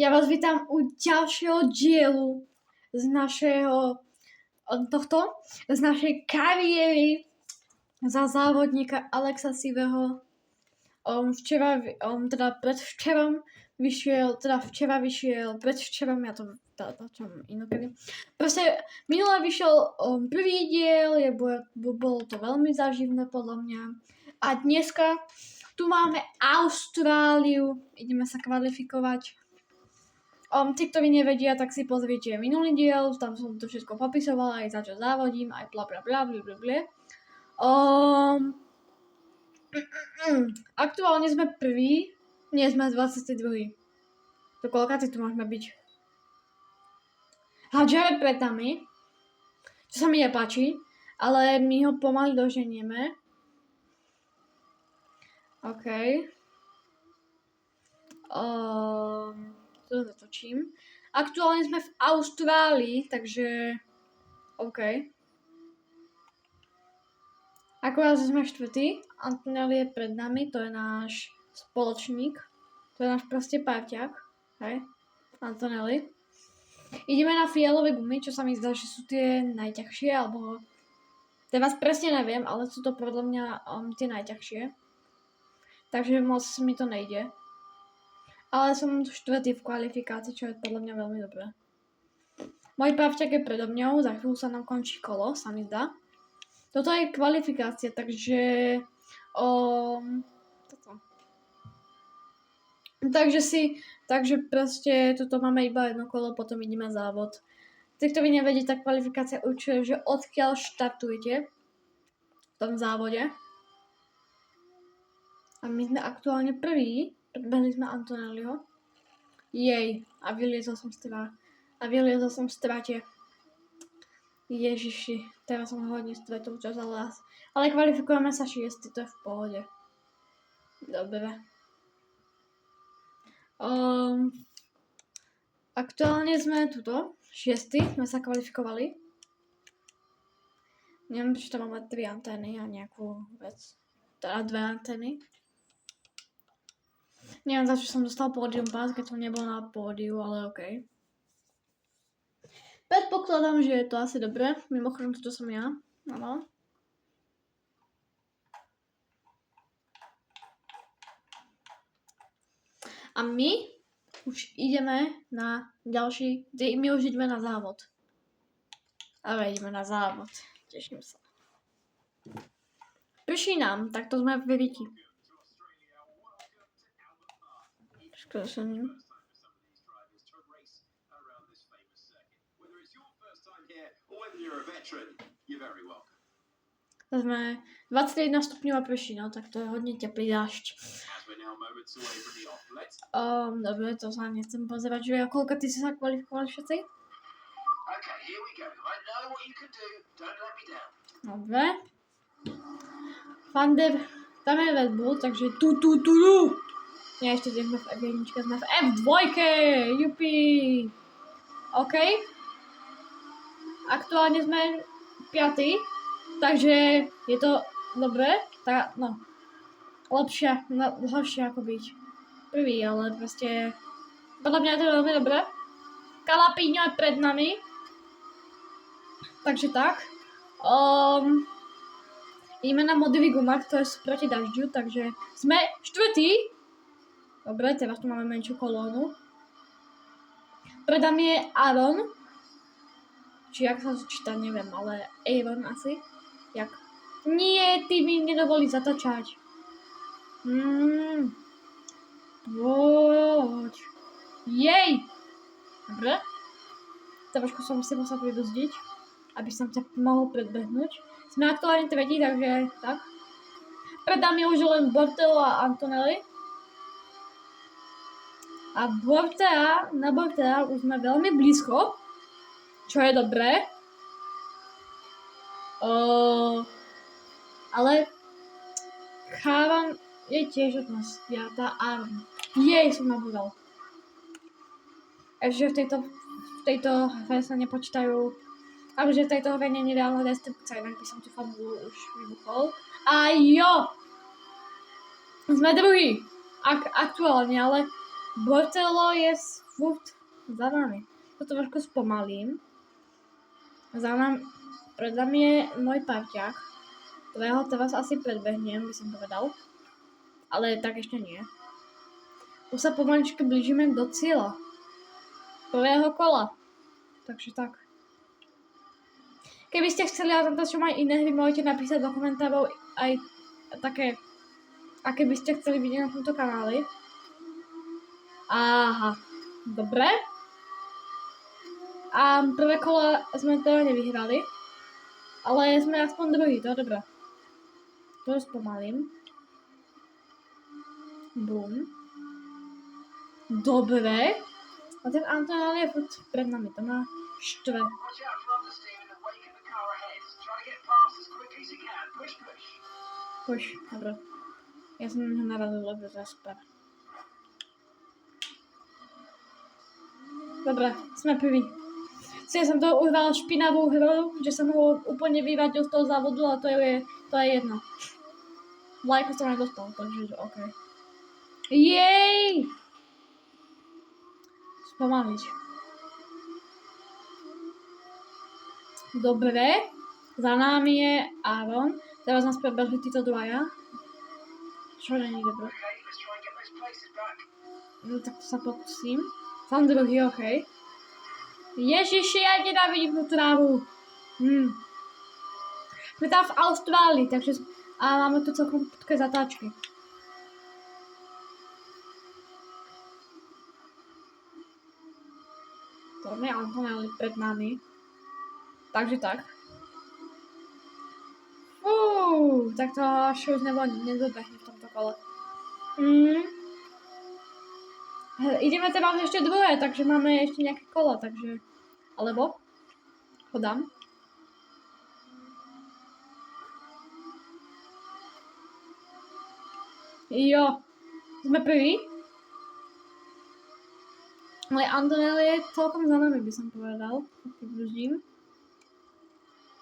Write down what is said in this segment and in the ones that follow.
Ja vás vítam u ďalšieho dielu z našej kariéry za závodníka Alexa Sivého. Predvčerom, ja to začnem inokedy. Proste minule vyšiel prvý diel, bolo to veľmi záživné podľa mňa. A dneska tu máme Austráliu, ideme sa kvalifikovať. Tí, ktorí nevedia, tak si pozrite minulý diel, tam som to všetko popisovala, aj za čo závodím, aj bla bla bla bla bla bla. Aktuálne sme prví, nie sme 22. To koľkátý tu môžeme byť? Hadžare pred nami, čo sa mi nepáči, ale my ho pomaly doženieme. OK. To zatočím. Aktuálne sme v Austrálii, takže OK. Akorát sme štvrtý. Antonelli je pred nami, to je náš spoločník. To je náš proste parťák. Hej, Antonelli. Ideme na fialové gumy, čo sa mi zdá, že sú tie najťažšie, alebo teraz presne neviem, ale sú to podľa mňa tie najťažšie. Takže moc mi to nejde. Ale som štvrtý v kvalifikácii, čo je podľa mňa veľmi dobré. Môj parťák je predo mňou, za chvíľu sa nám končí kolo, sa mi zdá. Toto je kvalifikácia, takže Takže proste toto máme iba jedno kolo, potom ideme závod. Tí, ktorí nevedí, tak kvalifikácia určuje, že odkiaľ štartujete v tom závode. A my sme aktuálne prví, predbehli sme Antonelliho. Jej, a vyliezol som v strate. Ježiši, teraz som hodne stretol čas, ale kvalifikujeme sa 6, to je v pohode. Dobre. Aktuálne sme tuto, 6, sme sa kvalifikovali. Neviem, či tam máme 3 antény a nejakú vec. Teda 2 antény. Neviem, za čo som dostal pódium pás, keď som nebol na pódiu, ale okej. Predpokladám, že je to asi dobré. Mimochodom, toto som ja. Áno. A my už ideme na my už ideme na závod. Ale ideme na závod. Teším sa. Prší nám, tak to sme v Riti. Skresením. To sme 21 stupňov a prší, no tak to je hodne teplý dážď. Dobre, to sa nechcem pozerať, že koľko ty sa kvalifikovali všetci? Dobre. Fander, tam je Red Bull, takže tu. Nie, ešte sme v F1, sme v F2, jupi. OK. Aktuálne sme 5, takže je to dobré, lepšie ako byť prvý, ale proste podľa mňa je to veľmi dobré. Calapino je pred nami, takže tak. Ideme na modrý gumách, to je proti dažďu, takže sme 4. Dobre, teraz tu máme menšiu kolónu. Pred nami je Aaron. Či jak sa to číta, neviem, ale Aaron asi. Jak? Nie, ty mi nedovolí zatačať. Poď. Jej! Dobre. Trošku som si musel pribrzdiť, aby som ťa mohol predbehnúť. Sme aktuálne 3, takže tak. Pred nami už len Bortello a Antonelli. A na Bortea už sme veľmi blízko, čo je dobré. Ale Chávam je tiež od nás viatá a jej som nabudol. Ešte v tejto hre sa nepočítajú, alebo že v tejto hre nie je reálna destrukcia, inak by som tú fabulu už vybuchol. A jo! Sme druhý! Aktuálne, ale Bortelo je furt za nami. To trošku spomalím. Pred nami je môj parťák, ktorého teraz asi predbehnem, by som povedal. Ale tak ešte nie. Už sa pomaličky blížime do cieľa. Prvého kola. Takže tak. Keby ste chceli na tomto čo aj iné hry, môžete napísať do komentárov aj také, aké by ste chceli vidieť na tomto kanáli. Aha, dobre. A prvé kolo sme teda nevyhrali, ale sme aspoň druhý, to je dobré. To spomalím. Bum. Dobre. A ten Antonel je furt pred nami, to má štve. Push, dobre. Ja som na ňo narazil, lebo to je super. Dobre, sme prví. Ja som to uhral špinavú hru, že som ho úplne vyvadil z toho závodu, ale to je jedno. Lajko som nedostal, takže OK. Jej! Spomaliť. Dobre. Za nami je Aaron. Teraz nás prebehli títo dvaja. Čo není dobré. No tak to sa pokúsim. Som druhý, OK. Ježiši, ja nenávidím tú trávu. Sme tam v Austrálii, takže a máme tu celkom také zatáčky. To je Antonelli pred nami. Takže tak. Tak to až už nedobehne v tomto kole. Ideme teda ešte druhé, takže máme ešte nejaké kolo, takže... Alebo? Ho dám. Jo. Sme prví. Ale Antonel je celkom za nami, by som povedal. Približím.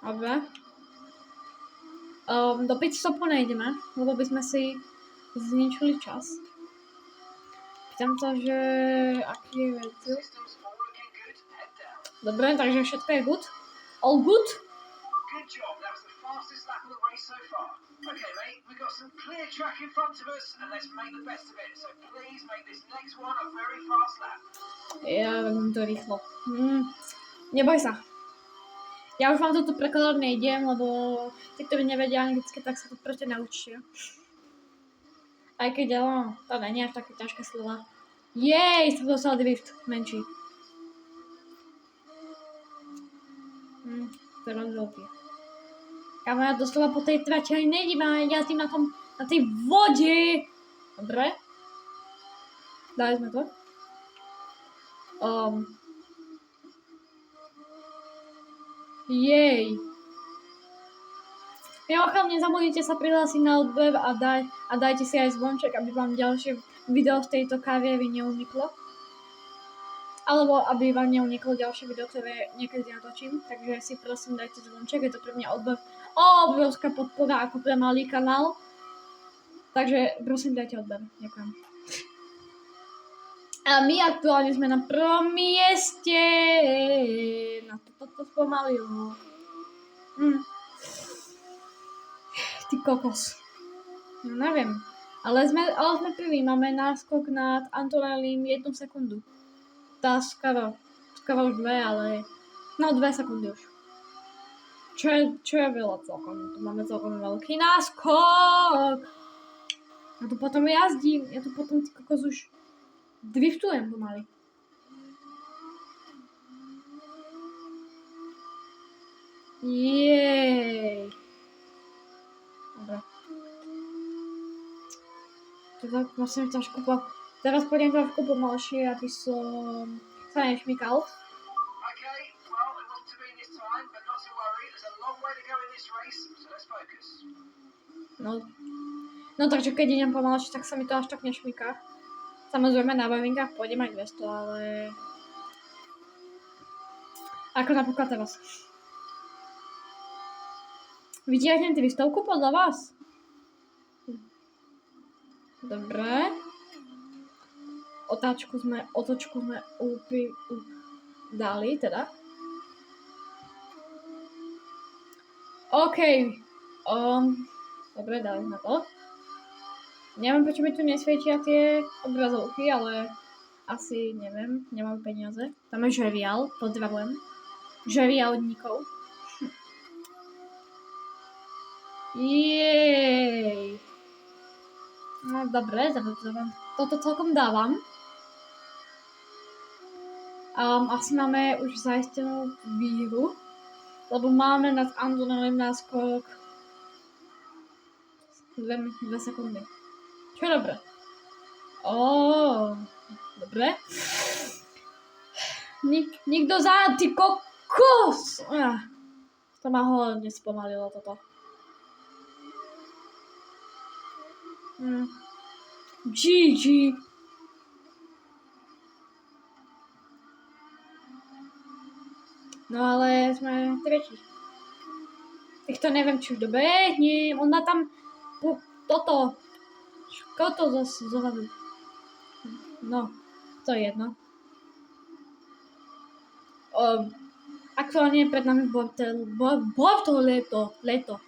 Dobre. Do pit stopu nejdeme, lebo by sme si zničili čas. Pýtam sa, že aký je vec. Dobre, takže všetko je good. All good? Good job, that was the fastest lap of the race so far. Okay, mate, we've got some clear track in front of us and let's make the best of it. So please make this next one a very fast lap. Ja robím to rýchlo. Neboj sa. Ja už vám toto prekladať nejdem, lebo tí, ktorí nevedia anglicky, tak sa to proste naučia. Aj keď to nie je až také ťažké slova. Jej, som dostal drift menší. Teraz veľký. Kámo, ja doslova po tej trati ani nejdem, ale jazdím na tej vode. Dobre. Dali sme to. Jej. Mimochodom, nezabudnite sa prihlásiť na odber a dajte si aj zvonček, aby vám ďalšie video z tejto kariéry neuniklo. Alebo aby vám neuniklo ďalšie video, ktoré niekedy natočím. Takže si prosím dajte zvonček, je to pre mňa obrovská podpora ako pre malý kanál. Takže prosím dajte odber. Ďakujem. A my aktuálne sme na prvom mieste. Na toto spomalilo. Ty kokos. No neviem. Ale sme prví. Máme náskok nad Antonelim 1 sekundu. Tá skoro už 2, ale... No 2 sekundy už. Čo je veľa celkom. Tu máme celkom veľký náskok. A tu potom jazdím. Ja tu potom ty kokos už driftujem pomaly. Jej. Dobre. Teda musím trošku Teraz pôjdem trošku pomalšie, aby som sa nešmykal. No takže keď idem pomalšie, tak sa mi to až tak nešmyká. Samozrejme na bavinkách pôjdem aj 200, ale... Ako napríklad teraz. Vytiahnem 300 podľa vás? Dobre. otočku sme dali, teda. OK. Dobre, dali sme to. Neviem, prečo mi tu nesvietia tie obrazovky, ale asi neviem, nemám peniaze. Tam je ževial, pozdravujem. Ževialníkov. Jej. No dobre, toto celkom dávam. Asi máme už zaistenú výhru, lebo máme nad Antonelim náskok 2 sekundy. Čo je dobré? Dobre. Nikto za, ty kokos! To ma hodne spomalilo toto. GG. No ale sme tretí. Týchto neviem, či už dobehnem. On má tam toto. Škoto zozadu. No, to je jedno. Aktuálne pred nami bolo to leto.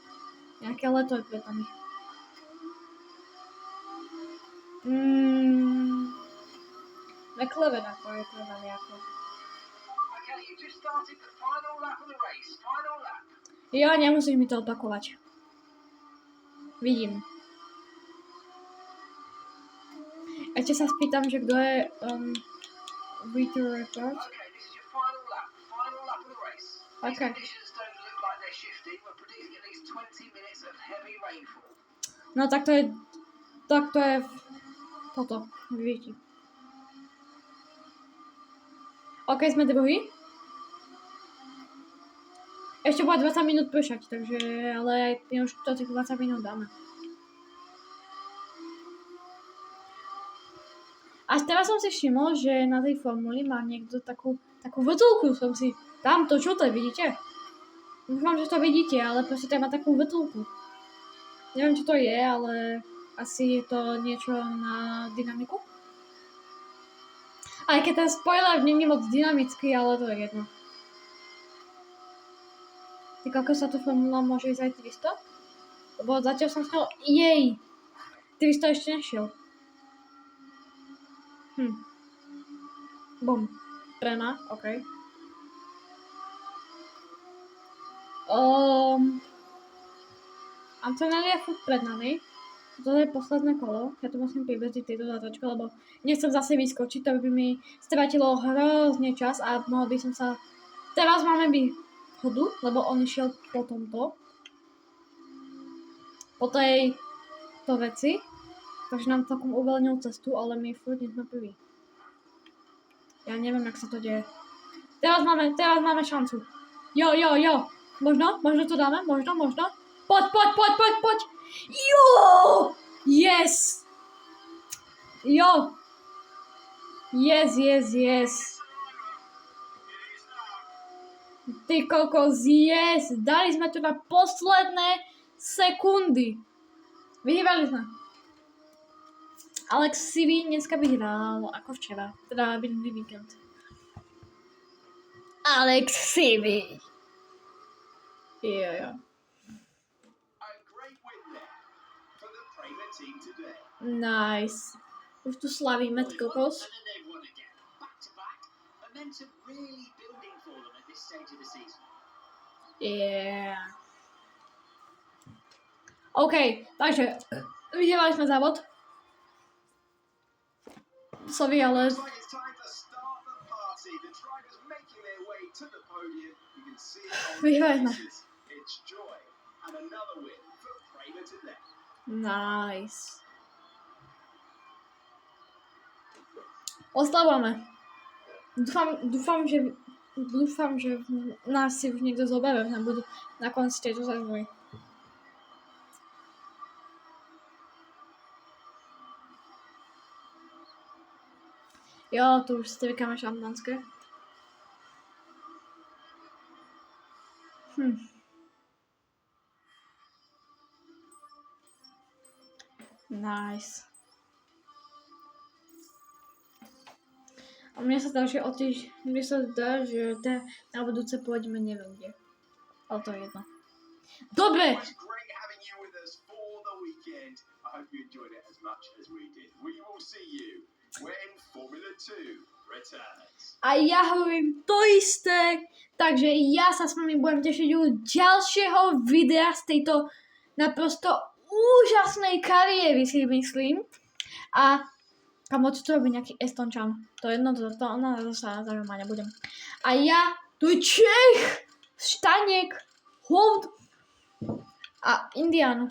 Nejaké leto je pred nami. McLaren ako je pred nami ako. Jo, nemusíš mi to opakovať. Vidím. Ešte sa spýtam, že kto je Victor Report. Okay. No tak to je toto, vidíte. OK, sme druhý. Ešte bude 20 minút pršať, takže, ale aj už to tých 20 minút dáme. A teraz som si všimol, že na tej formuli má niekto takú vrtuľku, som si tam to čo to vidíte? Dúfam, že to vidíte, ale proste tam má takú vrtuľku. Neviem, čo to je, ale asi je to niečo na dynamiku. Aj keď ten spoiler nie je moc dynamický, ale to je jedno. Tak ako sa tu formula môže ísť aj 300? Lebo zatiaľ som chcel... Jej! 300 ešte nešiel. Bum. Prema, OK. Antonelli je furt pred nami. Toto je posledné kolo. Ja tu musím pribrziť tieto zatočky, lebo nechcem zase vyskočiť, to by mi stratilo hrozne čas a mohol by som sa... Teraz máme výhodu, lebo on išiel po tomto. Po tejto veci. Takže nám takom uvoľnil cestu, ale my furt nie sme prví. Ja neviem, jak sa to deje. Teraz máme šancu. Jo. Možno to dáme, možno. Poď. Jo! Yes! Jo! Yes. Ty kokos, yes! Dali sme to na posledné sekundy. Vyhrali sme. Alex Sivi dneska vyhral, ako včera. Teda minulý víkend. Alex Sivi. Jo. Nice. Už tu slavíme, ty kokos. Yeah. OK, takže vyhrali sme závod. Sorry, ale... Vyhrali sme. Nice. Oslavujeme. Dúfam, že nás si už niekto zoberie na konci tejto sezóny. Jo, tu už si vykáme šampanské. Nice. A mne sa zdá, že na budúce pôjdeme neviem kde. Ale to je jedno. Dobre! It was great having you with us for the weekend. I hope you enjoyed it as much as we did. We will see you when Formula 2 returns. A ja hovorím to isté, takže ja sa s vami budem tešiť u ďalšieho videa z tejto naprosto úžasnej kariéry, si myslím. A kamo, čo to robí nejaký Estončan? To jedno, to sa zaujímať nebudem. A ja, tu je Čech, Štanek, Hovd a Indian.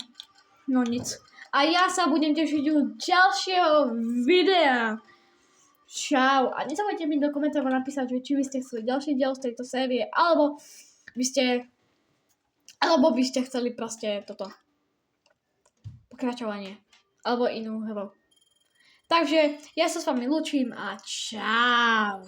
No nic. A ja sa budem tešiť u ďalšieho videa. Čau. A nezabudnite mi do komentárov napísať, že či by ste chceli ďalší diel z tejto série, alebo by ste chceli proste toto pokračovanie. Alebo inú hru. Takže ja sa s vami lúčim a čau.